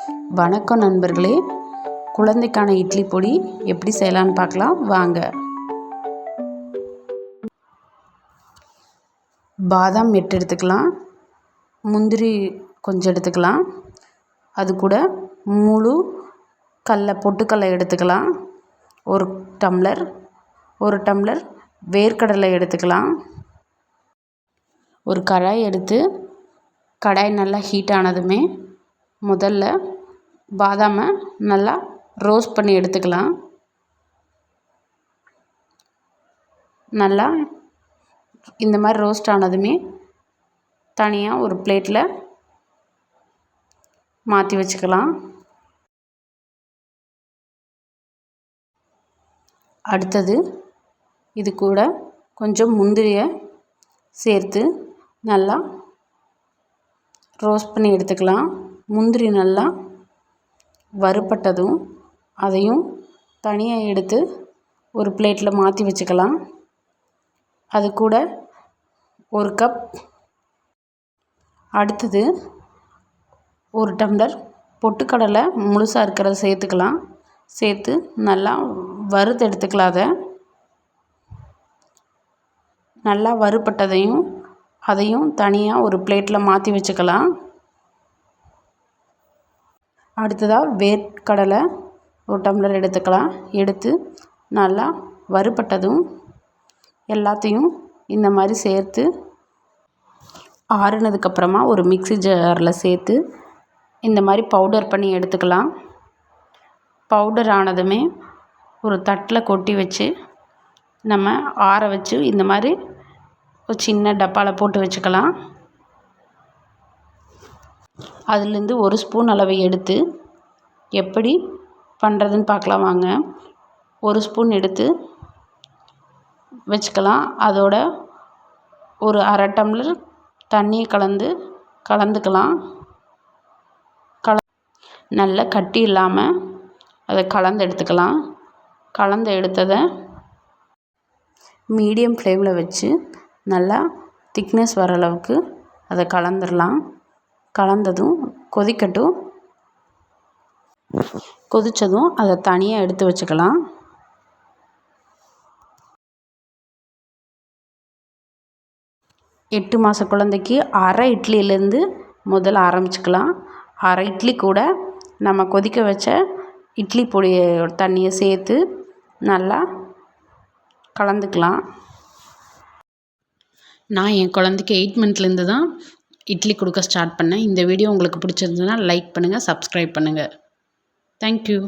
வணக்கம் நண்பர்களே, குழந்தைக்கான இட்லி பொடி எப்படி செய்யலான்னு பார்க்கலாம் வாங்க. பாதாம் 8 எடுத்துக்கலாம், முந்திரி கொஞ்சம் எடுத்துக்கலாம், அது கூட முழு பொட்டுக்கடலை எடுத்துக்கலாம், ஒரு டம்ளர் வேர்க்கடலை எடுத்துக்கலாம். ஒரு கடாய் எடுத்து கடாய் நல்லா ஹீட் ஆனதுமே முதல்ல பாதாமை நல்லா ரோஸ்ட் பண்ணி எடுத்துக்கலாம். நல்லா இந்த மாதிரி ரோஸ்ட் ஆனதுமே தனியாக ஒரு பிளேட்டில் மாற்றி வச்சுக்கலாம். அடுத்தது இது கூட கொஞ்சம் முந்திரியை சேர்த்து நல்லா ரோஸ்ட் பண்ணி எடுத்துக்கலாம். முந்திரி நல்லா வறுபட்டதும் அதையும் தனியாக எடுத்து ஒரு பிளேட்டில் மாற்றி வச்சுக்கலாம். அது கூட ஒரு கப், அடுத்தது ஒரு டம்ளர் பொட்டுக்கடலை முழுசாக இருக்கிறத சேர்த்துக்கலாம். சேர்த்து நல்லா வறுத்து எடுத்துக்கலாம். அதை நல்லா வறுபட்டதையும் அதையும் தனியாக ஒரு பிளேட்டில் மாற்றி வச்சுக்கலாம். அடுத்ததாக வேர்க்கடலை ஒரு டம்ளர் எடுத்துக்கலாம். எடுத்து நல்லா வறுபட்டதும் எல்லாத்தையும் இந்த மாதிரி சேர்த்து ஆறுனதுக்கப்புறமா ஒரு மிக்ஸி ஜாரில் சேர்த்து இந்த மாதிரி பவுடர் பண்ணி எடுத்துக்கலாம். பவுடர் ஆனதுமே ஒரு தட்டில் கொட்டி வச்சு நம்ம ஆற வச்சு இந்த மாதிரி ஒரு சின்ன டப்பாவில் போட்டு வச்சுக்கலாம். அதுலேருந்து ஒரு ஸ்பூன் அளவை எடுத்து எப்படி பண்ணுறதுன்னு பார்க்கலாம் வாங்க. ஒரு ஸ்பூன் எடுத்து வச்சுக்கலாம். அதோட ஒரு அரை டம்ளர் தண்ணியை கலந்துக்கலாம். நல்லா கட்டி இல்லாமல் அதை கலந்து எடுத்துக்கலாம். கலந்து எடுத்ததை மீடியம் ஃப்ளேமில் வச்சு நல்லா திக்னஸ் வர அளவுக்கு அதை கலந்துடலாம். கலந்ததும் கொதித்ததும் அதை தனியாக எடுத்து வச்சுக்கலாம். எட்டு மாத குழந்தைக்கு அரை இட்லியிலேருந்து முதல்ல ஆரம்பிச்சுக்கலாம். அரை இட்லி கூட நம்ம கொதிக்க வச்ச இட்லி பொடி தண்ணியை சேர்த்து நல்லா கலந்துக்கலாம். நான் என் குழந்தைக்கு 8 மந்த்லேருந்து தான் இட்லி கொடுக்க ஸ்டார்ட் பண்ணேன். இந்த வீடியோ உங்களுக்கு பிடிச்சிருந்ததுன்னா லைக் பண்ணுங்கள், சப்ஸ்கிரைப் பண்ணுங்கள். தேங்க்யூ.